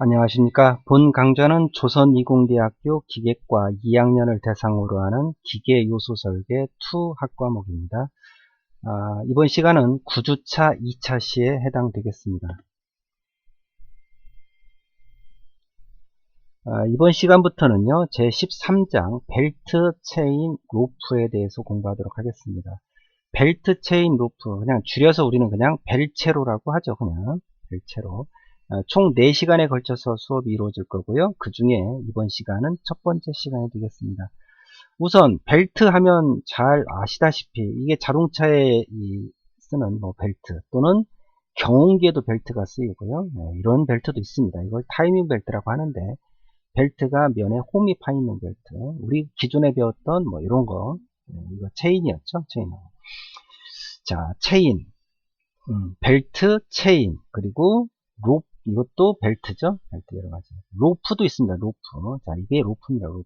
안녕하십니까. 본 강좌는 조선이공대학교 기계과 2학년을 대상으로 하는 기계요소 설계 2 학과목입니다. 이번 시간은 9주차 2차 시에 해당되겠습니다. 이번 시간부터는요, 제13장 벨트 체인 로프에 대해서 공부하도록 하겠습니다. 벨트 체인 로프, 그냥 줄여서 우리는 그냥 벨체로라고 하죠. 그냥 벨체로. 총 4시간에 걸쳐서 수업이 이루어질 거고요. 그 중에 이번 시간은 첫 번째 시간이 되겠습니다. 우선 벨트 하면 잘 아시다시피 이게 자동차에 쓰는 벨트 또는 경운기에도 벨트가 쓰이고요. 이런 벨트도 있습니다. 이걸 타이밍 벨트라고 하는데, 벨트가 면에 홈이 파 있는 벨트, 우리 기존에 배웠던 이런 거, 이거 체인이었죠. 체인. 자, 체인, 벨트, 체인, 그리고 로프, 이것도 벨트죠. 벨트 여러 가지. 로프도 있습니다. 로프. 자, 이게 로프입니다. 로프.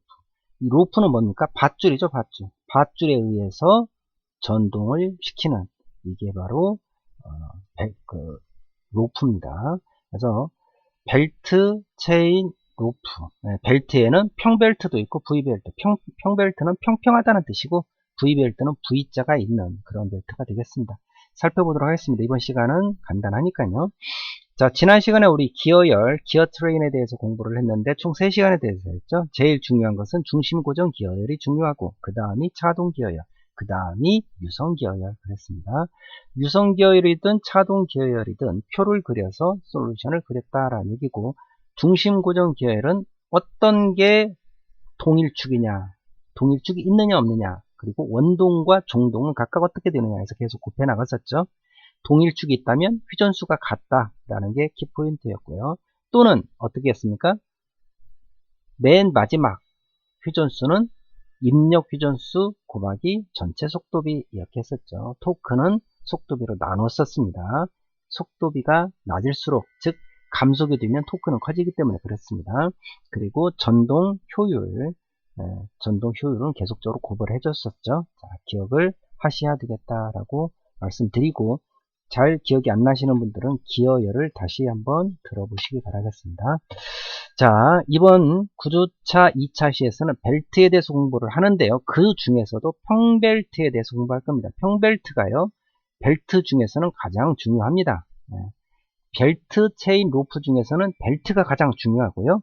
이 로프는 뭡니까? 밧줄이죠. 밧줄. 밧줄에 의해서 전동을 시키는, 이게 바로 로프입니다. 그래서 벨트, 체인, 로프. 벨트에는 평벨트도 있고 V벨트. 평벨트는 평평하다는 뜻이고, V벨트는 V자가 있는 그런 벨트가 되겠습니다. 살펴보도록 하겠습니다. 이번 시간은 간단하니까요. 자, 지난 시간에 우리 기어열, 기어 트레인에 대해서 공부를 했는데 총 3시간에 대해서 했죠. 제일 중요한 것은 중심 고정 기어열이 중요하고, 그 다음이 차동 기어열, 그 다음이 유성 기어열 그랬습니다. 유성 기어열이든 차동 기어열이든 표를 그려서 솔루션을 그렸다라는 얘기고, 중심 고정 기어열은 어떤 게 동일축이냐, 동일축이 있느냐 없느냐, 그리고 원동과 종동은 각각 어떻게 되느냐 해서 계속 곱해 나갔었죠. 동일축이 있다면 회전수가 같다라는 게 키포인트였고요. 또는 어떻게 했습니까? 맨 마지막 회전수는 입력 회전수 곱하기 전체 속도비 이렇게 했었죠. 토크는 속도비로 나눠 썼습니다. 속도비가 낮을수록, 즉 감속이 되면 토크는 커지기 때문에 그렇습니다. 그리고 전동 효율, 전동 효율은 계속적으로 곱을 해줬었죠. 자, 기억을 하셔야 되겠다라고 말씀드리고, 잘 기억이 안 나시는 분들은 기어열을 다시 한번 들어보시기 바라겠습니다. 자, 이번 9주차 2차 시에서는 벨트에 대해서 공부를 하는데요. 그 중에서도 평벨트에 대해서 공부할 겁니다. 평벨트가요, 벨트 중에서는 가장 중요합니다. 벨트, 체인, 로프 중에서는 벨트가 가장 중요하고요.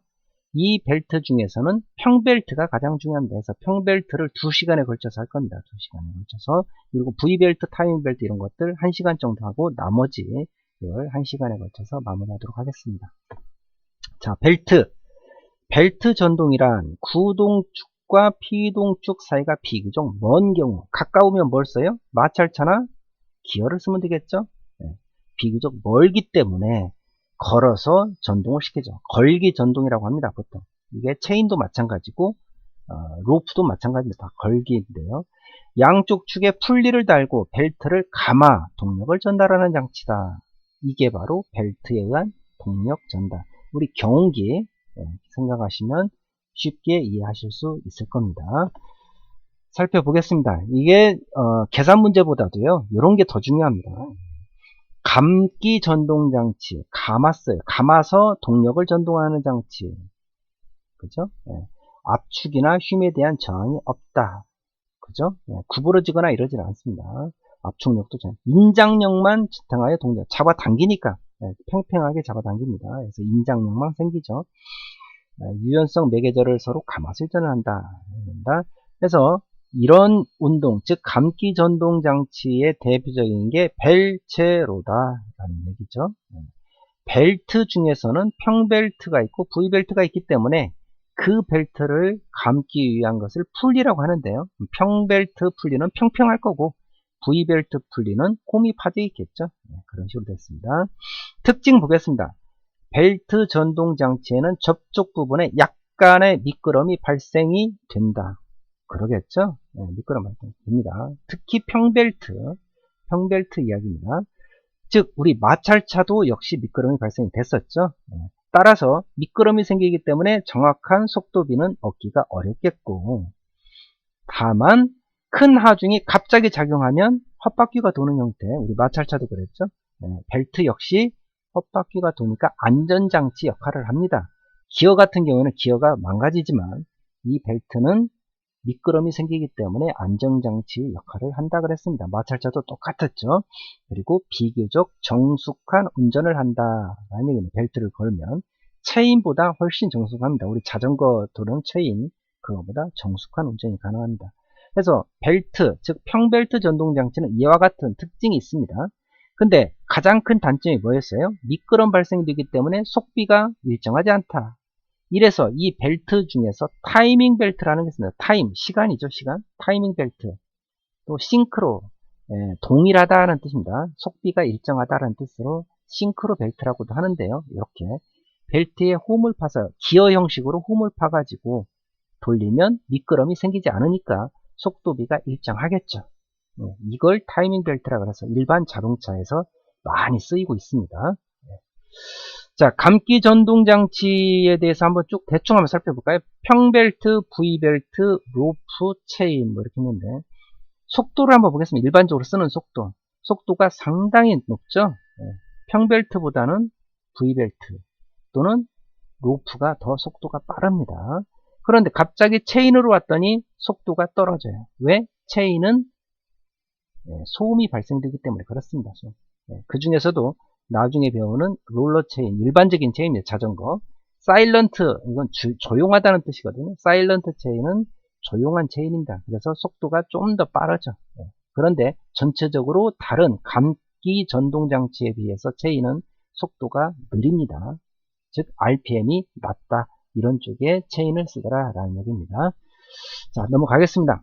이 벨트 중에서는 평벨트가 가장 중요합니다. 그래서 평벨트를 2시간에 걸쳐서 할 겁니다. 2시간에 걸쳐서. 그리고 V벨트, 타이밍벨트 이런 것들 1시간 정도 하고, 나머지 이걸 1시간에 걸쳐서 마무리하도록 하겠습니다. 자, 벨트. 벨트 전동이란 구동축과 피동축 사이가 비교적 먼 경우, 가까우면 뭘 써요? 마찰차나 기어를 쓰면 되겠죠? 비교적 멀기 때문에 걸어서 전동을 시키죠. 걸기 전동이라고 합니다. 보통 이게 체인도 마찬가지고 로프도 마찬가지입니다. 다 걸기인데요. 양쪽 축에 풀리를 달고 벨트를 감아 동력을 전달하는 장치다. 이게 바로 벨트에 의한 동력 전달. 우리 경운기 생각하시면 쉽게 이해하실 수 있을 겁니다. 살펴보겠습니다. 이게 계산 문제보다도요, 이런 게 더 중요합니다. 감기 전동 장치, 감았어요. 감아서 동력을 전동하는 장치, 그죠? 압축이나 힘에 대한 저항이 없다, 그죠? 구부러지거나 이러질 않습니다. 압축력도 인장력만 지탱하여 동력, 잡아당기니까 팽팽하게 잡아당깁니다. 그래서 인장력만 생기죠. 유연성 매개절을 서로 감아서 일전을 한다. 그래서 이런 운동, 즉 감기 전동 장치의 대표적인 게 벨체로다라는 얘기죠. 벨트 중에서는 평벨트가 있고 V벨트가 있기 때문에 그 벨트를 감기 위한 것을 풀리라고 하는데요. 평벨트 풀리는 평평할 거고, V벨트 풀리는 홈이 파져 있겠죠. 그런 식으로 됐습니다. 특징 보겠습니다. 벨트 전동 장치에는 접촉 부분에 약간의 미끄럼이 발생이 된다. 그러겠죠? 미끄럼 발생됩니다. 특히 평벨트 이야기입니다. 즉 우리 마찰차도 역시 미끄럼이 발생이 됐었죠. 따라서 미끄럼이 생기기 때문에 정확한 속도비는 얻기가 어렵겠고, 다만 큰 하중이 갑자기 작용하면 헛바퀴가 도는 형태, 우리 마찰차도 그랬죠. 벨트 역시 헛바퀴가 도니까 안전장치 역할을 합니다. 기어 같은 경우에는 기어가 망가지지만 이 벨트는 미끄럼이 생기기 때문에 안전장치 역할을 한다 그랬습니다. 마찰차도 똑같았죠. 그리고 비교적 정숙한 운전을 한다라는 얘기는 벨트를 걸면 체인보다 훨씬 정숙합니다. 우리 자전거 도는 체인 그거보다 정숙한 운전이 가능합니다. 그래서 벨트, 즉 평벨트 전동장치는 이와 같은 특징이 있습니다. 근데 가장 큰 단점이 뭐였어요? 미끄럼 발생되기 때문에 속비가 일정하지 않다. 이래서 이 벨트 중에서 타이밍 벨트라는 게 있습니다. 타임, 시간이죠, 시간. 타이밍 벨트. 또 싱크로, 동일하다는 뜻입니다. 속비가 일정하다는 뜻으로 싱크로 벨트라고도 하는데요. 이렇게 벨트에 홈을 파서 기어 형식으로 홈을 파가지고 돌리면 미끄럼이 생기지 않으니까 속도비가 일정하겠죠. 이걸 타이밍 벨트라고 해서 일반 자동차에서 많이 쓰이고 있습니다. 자, 감기 전동 장치에 대해서 한번 쭉 대충 한번 살펴볼까요? 평벨트, V벨트, 로프, 체인 뭐 이렇게 있는데 속도를 한번 보겠습니다. 일반적으로 쓰는 속도. 속도가 상당히 높죠? 평벨트보다는 V벨트 또는 로프가 더 속도가 빠릅니다. 그런데 갑자기 체인으로 왔더니 속도가 떨어져요. 왜? 체인은 소음이 발생되기 때문에 그렇습니다. 그 중에서도 나중에 배우는 롤러 체인, 일반적인 체인이에요. 자전거. 사일런트, 이건 조용하다는 뜻이거든요. 사일런트 체인은 조용한 체인입니다. 그래서 속도가 좀 더 빠르죠. 그런데 전체적으로 다른 감기 전동 장치에 비해서 체인은 속도가 느립니다. 즉 RPM이 낮다. 이런 쪽에 체인을 쓰더라 라는 얘기입니다. 자, 넘어가겠습니다.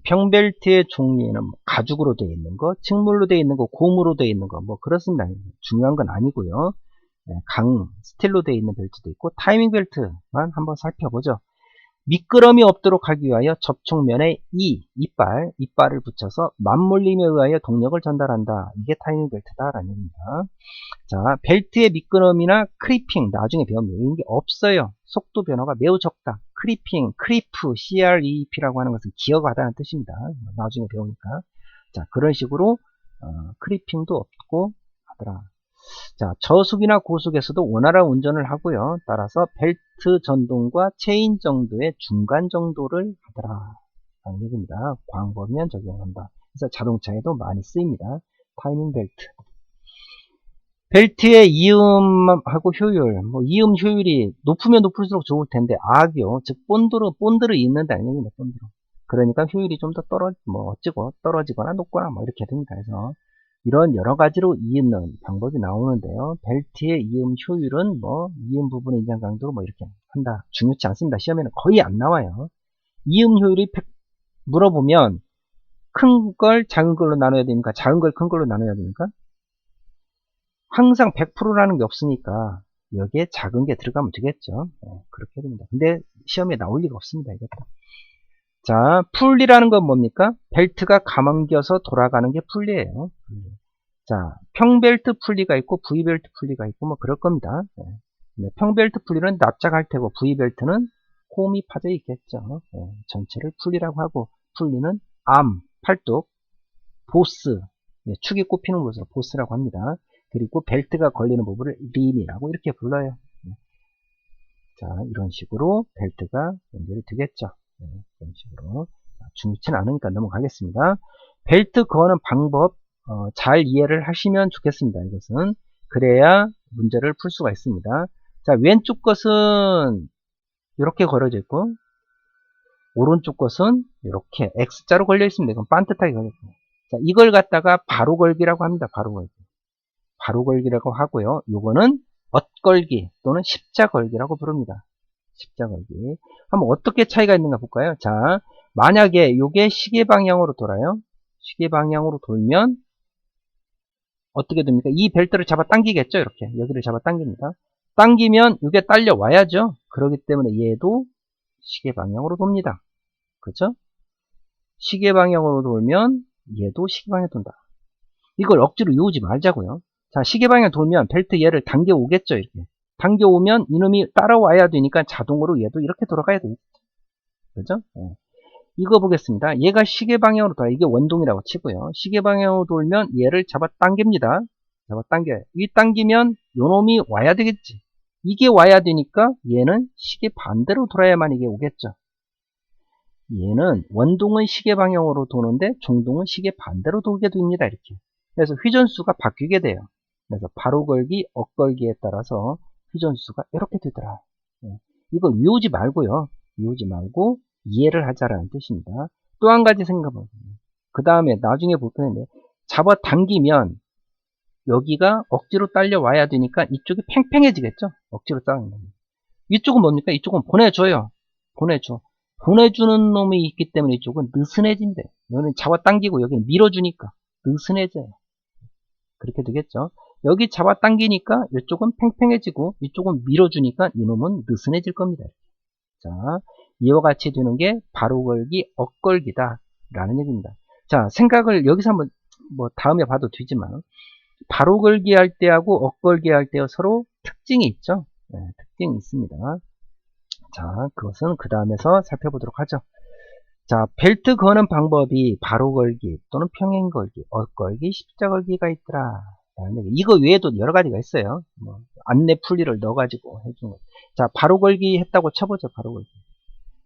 평벨트의 종류는 가죽으로 되어 있는 거, 칡물로 되어 있는 거, 고무로 되어 있는 거, 뭐 그렇습니다. 중요한 건 아니고요. 스틸로 되어 있는 벨트도 있고 타이밍 벨트만 한번 살펴보죠. 미끄럼이 없도록 하기 위하여 접촉면에 이빨을 붙여서 맞물림에 의하여 동력을 전달한다. 이게 타이밍 벨트다라는 얘기입니다. 자, 벨트의 미끄럼이나 크리핑 나중에 배웁니다. 이런 게 없어요. 속도 변화가 매우 적다. 크리핑, 크리프, CREP라고 하는 것은 기어가다는 뜻입니다. 나중에 배우니까. 자, 그런 식으로 크리핑도 없고 하더라. 자, 저속이나 고속에서도 원활한 운전을 하고요. 따라서 벨트 전동과 체인 정도의 중간 정도를 하더라. 라는 얘기입니다. 광범위한 적용한다. 그래서 자동차에도 많이 쓰입니다. 타이밍 벨트. 벨트의 이음하고 효율, 이음 효율이 높으면 높을수록 좋을 텐데, 악이요. 즉, 본드를 잇는다. 아닙니다, 본드로. 그러니까 효율이 좀 더 떨어지거나 높거나 이렇게 됩니다. 그래서, 이런 여러 가지로 이음는 방법이 나오는데요. 벨트의 이음 효율은 이음 부분의 인장 강도로 이렇게 한다. 중요치 않습니다. 시험에는 거의 안 나와요. 이음 효율이 물어보면, 큰 걸 작은 걸로 나눠야 됩니까? 작은 걸 큰 걸로 나눠야 됩니까? 항상 100%라는 게 없으니까 여기에 작은 게 들어가면 되겠죠. 그렇게 됩니다. 근데 시험에 나올 리가 없습니다. 이것도. 자, 풀리라는 건 뭡니까? 벨트가 감안겨서 돌아가는 게 풀리예요. 자, 평벨트 풀리가 있고 V벨트 풀리가 있고 그럴 겁니다. 평벨트 풀리는 납작할 테고 V벨트는 홈이 파져 있겠죠. 전체를 풀리라고 하고 풀리는 암, 팔뚝, 보스, 축이 꼽히는 곳을 보스라고 합니다. 그리고 벨트가 걸리는 부분을 림이라고 이렇게 불러요. 자, 이런 식으로 벨트가 연결이 되겠죠. 이런 식으로. 중요치는 않으니까 넘어가겠습니다. 벨트 거는 방법 잘 이해를 하시면 좋겠습니다. 이것은 그래야 문제를 풀 수가 있습니다. 자, 왼쪽 것은 이렇게 걸어져 있고 오른쪽 것은 이렇게 X자로 걸려 있습니다. 이건 반듯하게 걸려 있습니다. 자, 이걸 갖다가 바로 걸기라고 합니다. 바로 걸기. 바로 걸기라고 하고요. 요거는 엇걸기 또는 십자 걸기라고 부릅니다. 십자 걸기. 한번 어떻게 차이가 있는가 볼까요? 자, 만약에 요게 시계 방향으로 돌아요. 시계 방향으로 돌면 어떻게 됩니까? 이 벨트를 잡아 당기겠죠? 이렇게 여기를 잡아 당깁니다. 당기면 이게 딸려 와야죠. 그렇기 때문에 얘도 시계 방향으로 돕니다. 그렇죠? 시계 방향으로 돌면 얘도 시계 방향으로 돈다. 이걸 억지로 이오지 말자고요. 자, 시계 방향 돌면 벨트 얘를 당겨 오겠죠. 이렇게 당겨 오면 이놈이 따라와야 되니까 자동으로 얘도 이렇게 돌아가야 되겠죠. 그죠? 이거 보겠습니다. 얘가 시계 방향으로 돌아. 이게 원동이라고 치고요. 시계 방향으로 돌면 얘를 잡아 당깁니다. 잡아당겨요. 이 당기면 요놈이 와야 되겠지. 이게 와야 되니까 얘는 시계 반대로 돌아야만 이게 오겠죠. 얘는 원동은 시계 방향으로 도는데 종동은 시계 반대로 돌게 됩니다. 이렇게. 그래서 회전수가 바뀌게 돼요. 그래서 바로 걸기, 엇걸기에 따라서 회전수가 이렇게 되더라. 이걸 외우지 말고요. 외우지 말고 이해를 하자라는 뜻입니다. 또 한 가지 생각해보세요. 그 다음에 나중에 볼 텐데 잡아당기면 여기가 억지로 딸려와야 되니까 이쪽이 팽팽해지겠죠? 억지로 따는 겁니다. 이쪽은 뭡니까? 이쪽은 보내줘요. 보내줘. 보내주는 놈이 있기 때문에 이쪽은 느슨해진대. 여기는 잡아당기고 여기는 밀어주니까 느슨해져요. 그렇게 되겠죠? 여기 잡아당기니까 이쪽은 팽팽해지고 이쪽은 밀어주니까 이놈은 느슨해질 겁니다. 자, 이와 같이 되는 게 바로 걸기, 엇걸기다 라는 얘기입니다. 자, 생각을 여기서 한번 다음에 봐도 되지만 바로 걸기 할 때하고 엇걸기 할 때 서로 특징이 있죠. 네, 특징이 있습니다. 자, 그것은 그 다음에서 살펴보도록 하죠. 자, 벨트 거는 방법이 바로 걸기 또는 평행 걸기, 엇걸기, 십자 걸기가 있더라. 이거 외에도 여러 가지가 있어요. 안내 풀이를 넣어가지고 해준 거. 자, 바로 걸기 했다고 쳐보죠. 바로 걸기.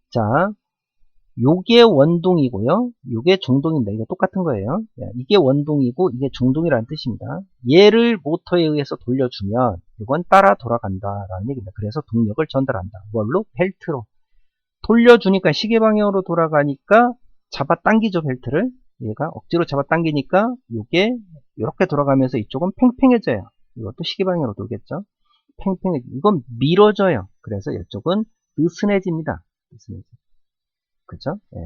자, 요게 원동이고요. 요게 종동입니다. 이거 똑같은 거예요. 이게 원동이고 이게 종동이라는 뜻입니다. 얘를 모터에 의해서 돌려주면 이건 따라 돌아간다라는 얘기입니다. 그래서 동력을 전달한다. 뭘로? 벨트로. 돌려주니까 시계 방향으로 돌아가니까 잡아당기죠. 벨트를. 얘가 억지로 잡아당기니까 요게 이렇게 돌아가면서 이쪽은 팽팽해져요. 이것도 시계 방향으로 돌겠죠. 팽팽해져. 이건 밀어져요. 그래서 이쪽은 느슨해집니다. 느슨해져. 그죠? 예.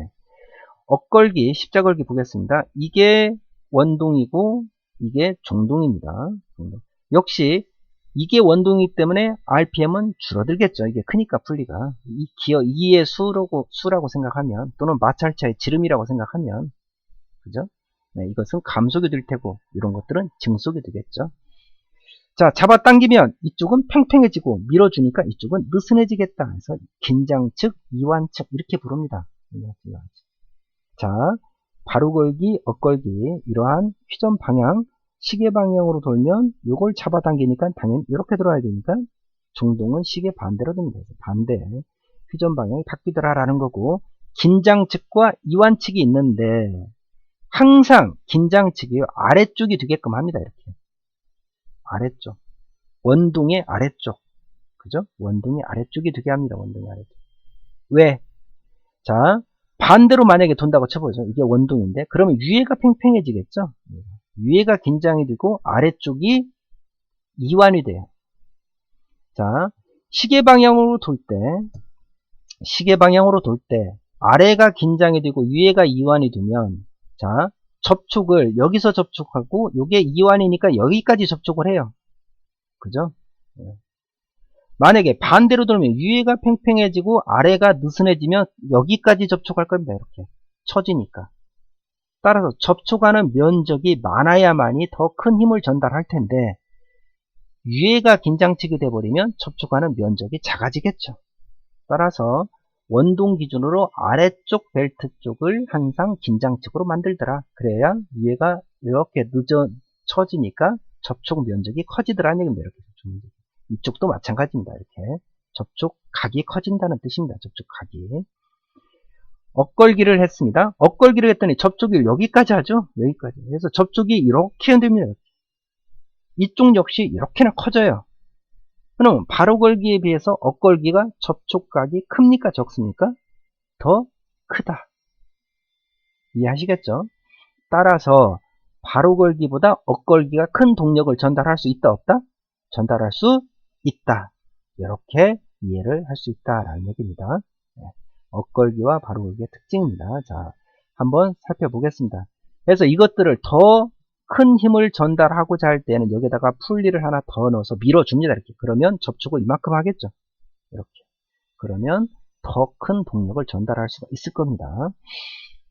엇걸기, 십자걸기 보겠습니다. 이게 원동이고 이게 종동입니다. 종동. 역시 이게 원동이기 때문에 RPM은 줄어들겠죠. 이게 크니까 분리가. 이 기어 2의 수라고 생각하면 또는 마찰차의 지름이라고 생각하면 그죠? 네, 이것은 감속이 될 테고 이런 것들은 증속이 되겠죠. 자, 잡아당기면 이쪽은 팽팽해지고 밀어주니까 이쪽은 느슨해지겠다. 그래서 긴장측, 이완측 이렇게 부릅니다. 자, 바로 걸기, 엇걸기 이러한 회전 방향, 시계 방향으로 돌면 이걸 잡아당기니까 당연히 이렇게 돌아야 되니까 종동은 시계 반대로 됩니다. 반대 회전 방향이 바뀌더라라는 거고 긴장측과 이완측이 있는데 항상 긴장측이 아래쪽이 되게끔 합니다. 이렇게 아래쪽 원동의 아래쪽 그죠? 원동이 아래쪽이 되게 합니다. 원동이 아래쪽 왜? 자 반대로 만약에 돈다고 쳐보죠. 이게 원동인데 그러면 위에가 팽팽해지겠죠. 위에가 긴장이 되고 아래쪽이 이완이 돼요. 자 시계 방향으로 돌 때 아래가 긴장이 되고 위에가 이완이 되면 자 접촉을 여기서 접촉하고 이게 이완이니까 여기까지 접촉을 해요. 그죠? 만약에 반대로 돌면 위에가 팽팽해지고 아래가 느슨해지면 여기까지 접촉할 겁니다. 이렇게 처지니까. 따라서 접촉하는 면적이 많아야만이 더 큰 힘을 전달할 텐데 위에가 긴장측이 돼버리면 접촉하는 면적이 작아지겠죠. 따라서 원동 기준으로 아래쪽 벨트 쪽을 항상 긴장측으로 만들더라. 그래야 위에가 이렇게 처지니까 접촉 면적이 커지더라는 얘기입니다. 이렇게 이쪽도 마찬가지입니다. 이렇게 접촉각이 커진다는 뜻입니다. 접촉각이. 엇걸기를 했습니다. 엇걸기를 했더니 접촉이 여기까지 하죠. 여기까지. 그래서 접촉이 이렇게 됩니다. 이쪽 역시 이렇게나 커져요. 그럼 바로 걸기에 비해서 엇걸기가 접촉각이 큽니까? 적습니까? 더 크다. 이해하시겠죠? 따라서 바로 걸기보다 엇걸기가 큰 동력을 전달할 수 있다 없다? 전달할 수 있다. 이렇게 이해를 할 수 있다라는 얘기입니다. 엇걸기와 바로 걸기의 특징입니다. 자, 한번 살펴보겠습니다. 그래서 이것들을 더 큰 힘을 전달하고자 할 때는 여기다가 풀리를 하나 더 넣어서 밀어줍니다. 이렇게. 그러면 접촉을 이만큼 하겠죠. 이렇게. 그러면 더 큰 동력을 전달할 수가 있을 겁니다.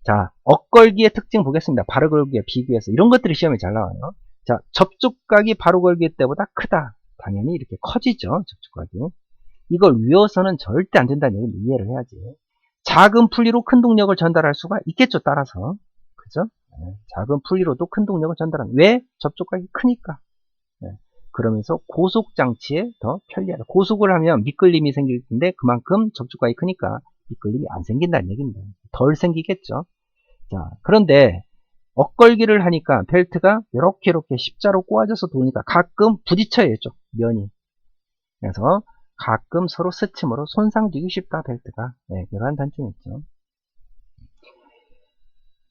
자, 엇걸기의 특징 보겠습니다. 바로 걸기에 비교해서 이런 것들이 시험에 잘 나와요. 자, 접촉각이 바로 걸기 때보다 크다. 당연히 이렇게 커지죠. 접촉각이. 이걸 외워서는 절대 안 된다는 얘기를 이해를 해야지. 작은 풀리로 큰 동력을 전달할 수가 있겠죠. 따라서. 그죠? 작은 풀리로도 큰 동력을 전달합니다. 왜? 접촉각이 크니까. 그러면서 고속장치에 더 편리하다. 고속을 하면 미끌림이 생길 텐데 그만큼 접촉각이 크니까 미끌림이 안 생긴다는 얘기입니다. 덜 생기겠죠. 자, 그런데 엇걸기를 하니까 벨트가 이렇게 십자로 꼬아져서 도니까 가끔 부딪혀요, 이쪽 면이. 그래서 가끔 서로 스침으로 손상되기 쉽다, 벨트가. 네, 이러한 단점이 있죠.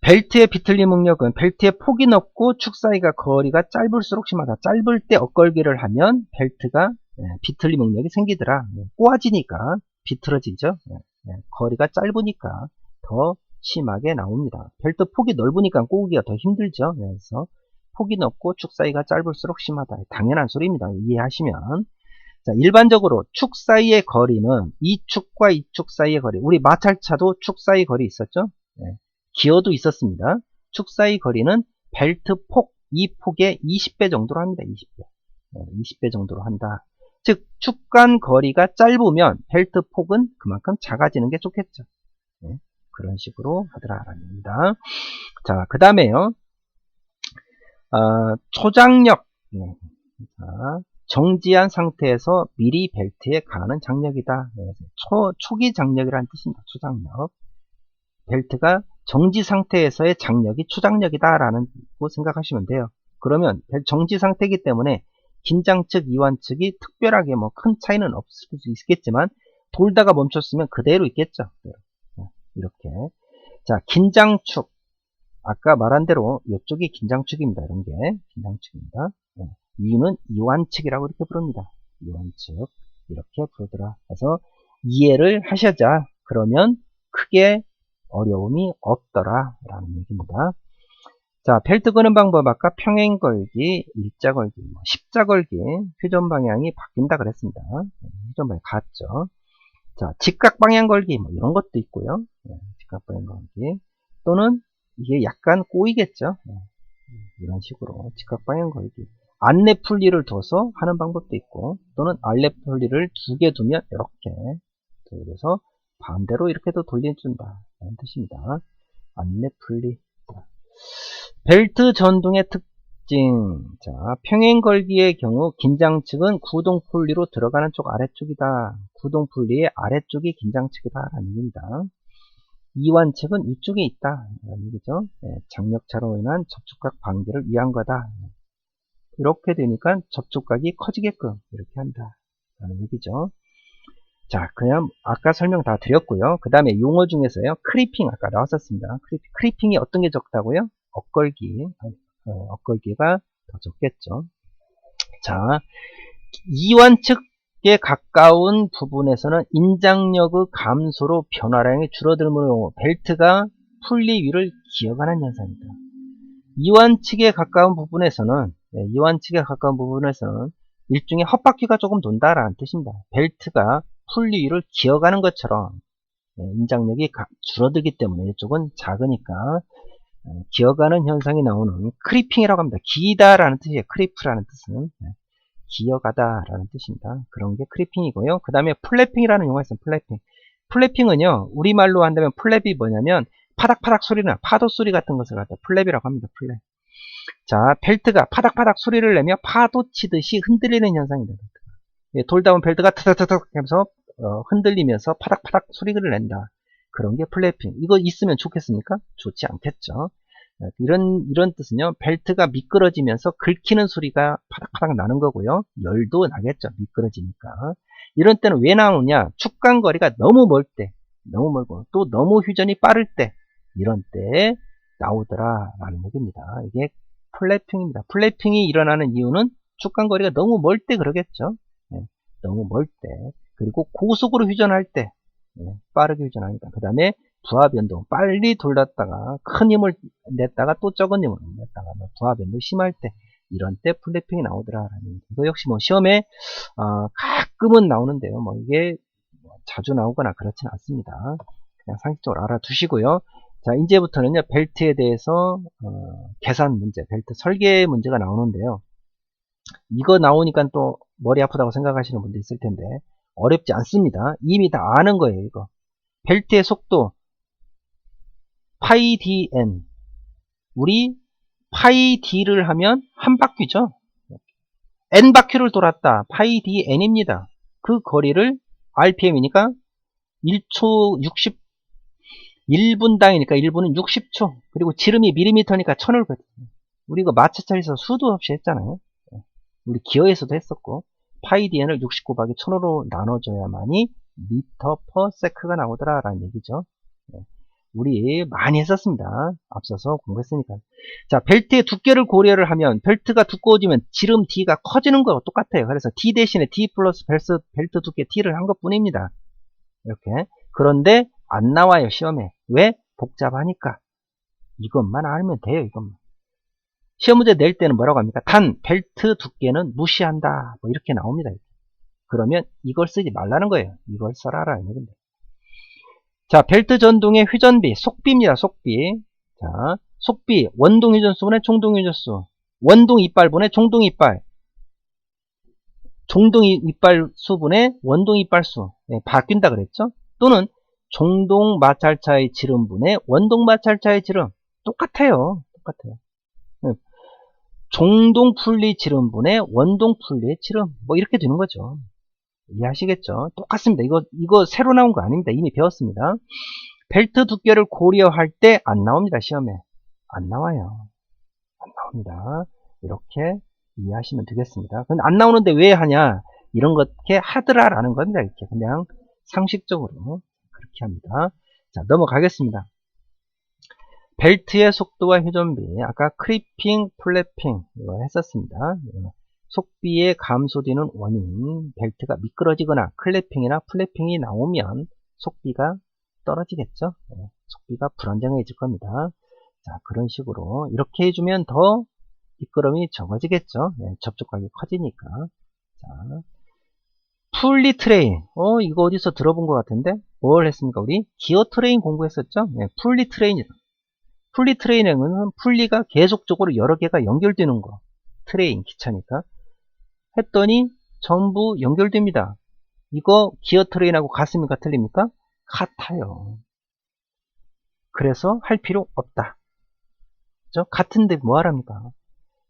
벨트의 비틀림 응력은 벨트의 폭이 넓고 축 사이가 거리가 짧을수록 심하다. 짧을 때 엇걸기를 하면 벨트가 비틀림 응력이 생기더라. 꼬아지니까 비틀어지죠. 거리가 짧으니까 더 심하게 나옵니다. 벨트 폭이 넓으니까 꼬우기가 더 힘들죠. 그래서 폭이 넓고 축 사이가 짧을수록 심하다. 당연한 소리입니다. 이해하시면. 자, 일반적으로 축 사이의 거리는 이 축과 이 축 사이의 거리. 우리 마찰차도 축 사이 거리 있었죠? 기어도 있었습니다. 축 사이 거리는 벨트 폭, 이 폭의 20배 정도로 합니다. 20배. 20배 정도로 한다. 즉, 축 간 거리가 짧으면 벨트 폭은 그만큼 작아지는 게 좋겠죠. 그런 식으로 하더라라는 겁니다. 자, 그 다음에요. 초장력. 자, 정지한 상태에서 미리 벨트에 가하는 장력이다. 초기 장력이라는 뜻입니다. 초장력. 벨트가 정지 상태에서의 장력이 초장력이다 라는 거 생각하시면 돼요. 그러면 정지 상태이기 때문에 긴장측, 이완측이 특별하게 뭐 큰 차이는 없을 수 있겠지만 돌다가 멈췄으면 그대로 있겠죠. 이렇게. 자, 긴장축. 아까 말한 대로 이쪽이 긴장축입니다. 이런 게 긴장축입니다. 이유는 이완측이라고 이렇게 부릅니다. 이완측. 이렇게 부르더라. 그래서 이해를 하셔자. 그러면 크게 어려움이 없더라 라는 얘기입니다. 자, 벨트 거는 방법 아까 평행 걸기, 일자 걸기, 십자 걸기, 회전 방향이 바뀐다 그랬습니다. 회전 방향 같죠. 자, 직각 방향 걸기 뭐 이런 것도 있고요. 직각 방향 걸기 또는 이게 약간 꼬이겠죠. 이런 식으로 직각 방향 걸기. 안내 풀리를 둬서 하는 방법도 있고 또는 안내 풀리를 두 개 두면 이렇게 그래서 반대로 이렇게도 돌려준다 라는 뜻입니다. 안내 풀리. 벨트 전동의 특징. 자, 평행 걸기의 경우 긴장측은 구동 풀리로 들어가는 쪽 아래쪽이다. 구동 풀리의 아래쪽이 긴장측이다 라는 얘기입니다. 이완측은 위쪽에 있다 라는 얘기죠. 장력차로 인한 접촉각 방지를 위한 거다. 이렇게 되니까 접촉각이 커지게끔 이렇게 한다 라는 얘기죠. 자, 그냥 아까 설명 다 드렸고요. 그 다음에 용어 중에서요. 크리핑 아까 나왔었습니다. 크리핑이 어떤 게 적다고요? 엇걸기. 엇걸기가 더 적겠죠. 자, 이완측에 가까운 부분에서는 인장력의 감소로 변화량이 줄어들므로 벨트가 풀리 위를 기어가는 현상입니다. 이완측에 가까운 부분에서는 일종의 헛바퀴가 조금 돈다라는 뜻입니다. 벨트가 풀리 위를 기어가는 것처럼 인장력이 줄어들기 때문에 이쪽은 작으니까 기어가는 현상이 나오는 크리핑이라고 합니다. 기다라는 뜻이에요. 크리프라는 뜻은 기어가다라는 뜻입니다. 그런 게 크리핑이고요. 그 다음에 플래핑이라는 용어가 있어요. 플래핑. 플래핑은요, 우리말로 한다면 플랩이 뭐냐면 파닥파닥 소리나 파도 소리 같은 것을 갖다 플랩이라고 합니다. 플랩. 자, 벨트가 파닥파닥 소리를 내며 파도 치듯이 흔들리는 현상입니다. 돌다 보면 벨트가 타닥타닥 하면서 흔들리면서 파닥파닥 소리를 낸다. 그런 게 플래핑. 이거 있으면 좋겠습니까? 좋지 않겠죠. 이런 뜻은요, 벨트가 미끄러지면서 긁히는 소리가 파닥파닥 나는 거고요. 열도 나겠죠. 미끄러지니까. 이런 때는 왜 나오느냐? 축간 거리가 너무 멀 때, 너무 멀고, 또 너무 휴전이 빠를 때, 이런 때에 나오더라. 라는 얘기입니다. 이게 플래핑입니다. 플래핑이 일어나는 이유는 축간 거리가 너무 멀 때 그러겠죠. 너무 멀 때. 그리고 고속으로 휴전할 때, 빠르게 휴전합니다. 그 다음에 부하 변동, 빨리 돌렸다가 큰 힘을 냈다가 또 적은 힘을 냈다가 부하 변동 심할 때, 이런 때 플래핑이 나오더라라는 이거 역시 뭐 시험에 가끔은 나오는데요. 뭐 이게 자주 나오거나 그렇지는 않습니다. 그냥 상식적으로 알아두시고요. 자, 이제부터는요 벨트에 대해서 계산 문제, 벨트 설계 문제가 나오는데요. 이거 나오니까 또 머리 아프다고 생각하시는 분도 있을 텐데 어렵지 않습니다. 이미 다 아는 거예요. 이거 벨트의 속도 파이 dn, 우리 파이 d를 하면 한 바퀴죠. n바퀴를 돌았다. 파이 dn입니다. 그 거리를 rpm이니까 1초 60, 1분당이니까 1분은 60초. 그리고 지름이 밀리미터니까 1000을 거든요. 우리 이거 마차차에서 수도 없이 했잖아요. 우리 기어에서도 했었고, 파이 dn을 60 곱하기 1000으로 나눠줘야만이 미터 퍼 세크가 나오더라 라는 얘기죠. 우리 많이 했었습니다. 앞서서 공부했으니까. 자, 벨트의 두께를 고려를 하면 벨트가 두꺼워지면 지름 D가 커지는 거와 똑같아요. 그래서 D 대신에 D 플러스 벨트 두께 T를 한 것 뿐입니다. 이렇게. 그런데 안 나와요, 시험에. 왜? 복잡하니까. 이것만 알면 돼요, 이것만. 시험 문제 낼 때는 뭐라고 합니까? 단, 벨트 두께는 무시한다. 뭐 이렇게 나옵니다. 그러면 이걸 쓰지 말라는 거예요. 이걸 써라라는 얘기입니다. 자, 벨트 전동의 회전비, 속비입니다. 속비. 자, 속비, 원동 회전수분의 총동 회전수. 원동 이빨분의 종동 이빨. 종동 이빨 수분의 원동 이빨 수. 네, 바뀐다 그랬죠? 또는 종동 마찰차의 지름분의 원동 마찰차의 지름. 똑같아요. 똑같아요. 네, 종동 풀리 지름분의 원동 풀리의 지름. 뭐 이렇게 되는 거죠. 이해하시겠죠? 똑같습니다. 이거 새로 나온 거 아닙니다. 이미 배웠습니다. 벨트 두께를 고려할 때 안 나옵니다. 시험에. 안 나와요. 안 나옵니다. 이렇게 이해하시면 되겠습니다. 근데 안 나오는데 왜 하냐? 이런 것게 하더라라는 겁니다. 이렇게 그냥 상식적으로 그렇게 합니다. 자, 넘어가겠습니다. 벨트의 속도와 회전비. 아까 크리핑, 플래핑 이거 했었습니다. 속비의 감소되는 원인, 벨트가 미끄러지거나 클래핑이나 플래핑이 나오면 속비가 떨어지겠죠. 속비가 불안정해질 겁니다. 자, 그런 식으로 이렇게 해주면 더 미끄럼이 적어지겠죠. 접촉각이 커지니까. 자, 풀리 트레인. 이거 어디서 들어본 것 같은데? 뭘 했습니까? 우리 기어 트레인 공부했었죠? 풀리 트레인. 풀리 트레인은 풀리가 계속적으로 여러 개가 연결되는 거. 트레인, 기차니까. 했더니 전부 연결됩니다. 이거 기어 트레인하고 같습니까? 틀립니까? 같아요. 그래서 할 필요 없다. 그죠? 같은데 뭐 하랍니까?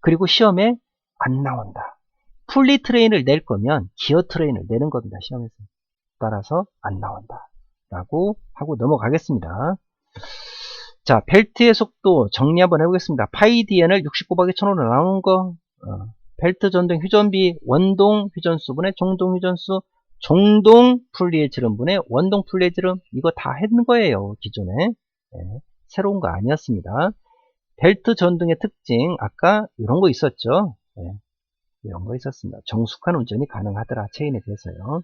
그리고 시험에 안 나온다. 풀리 트레인을 낼 거면 기어 트레인을 내는 겁니다. 시험에서. 따라서 안 나온다. 라고 하고 넘어가겠습니다. 자, 벨트의 속도 정리 한번 해보겠습니다. 파이 dn을 60 곱하기 1000으로 나오는 거. 벨트 전동 회전비, 원동 회전수분의 종동 회전수, 종동 풀리의 지름분의 원동 풀리의 지름. 이거 다 했는 거예요. 기존에. 새로운 거 아니었습니다. 벨트 전등의 특징, 아까 이런 거 있었죠. 이런 거 있었습니다. 정숙한 운전이 가능하더라. 체인에 대해서요.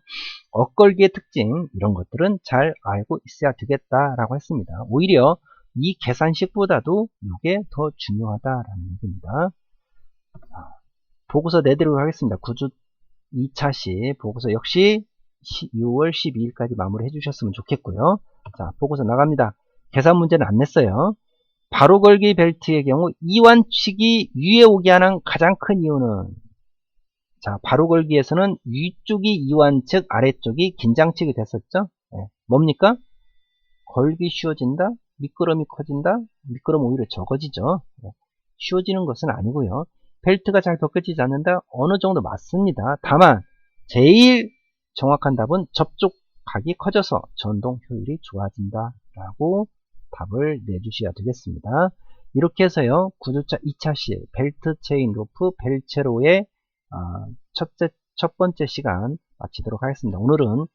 엇걸기의 특징, 이런 것들은 잘 알고 있어야 되겠다라고 했습니다. 오히려 이 계산식보다도 이게 더 중요하다라는 얘기입니다. 보고서 내드리도록 하겠습니다. 9주 2차시 보고서 역시 6월 12일까지 마무리 해주셨으면 좋겠고요. 자, 보고서 나갑니다. 계산 문제는 안 냈어요. 바로 걸기 벨트의 경우 이완축이 위에 오게 하는 가장 큰 이유는, 자, 바로 걸기에서는 위쪽이 이완측, 아래쪽이 긴장측이 됐었죠. 뭡니까? 걸기 쉬워진다, 미끄럼이 커진다, 미끄럼 오히려 적어지죠. 쉬워지는 것은 아니고요. 벨트가 잘 벗겨지지 않는다, 어느 정도 맞습니다. 다만 제일 정확한 답은 접촉각이 커져서 전동 효율이 좋아진다 라고 답을 내주셔야 되겠습니다. 이렇게 해서요, 9주차 2차시 벨트 체인 로프 벨체로의 첫 번째 시간 마치도록 하겠습니다. 오늘은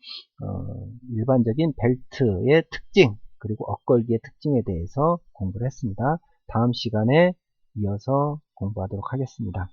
일반적인 벨트의 특징 그리고 엇걸기의 특징에 대해서 공부를 했습니다. 다음 시간에 이어서 공부하도록 하겠습니다.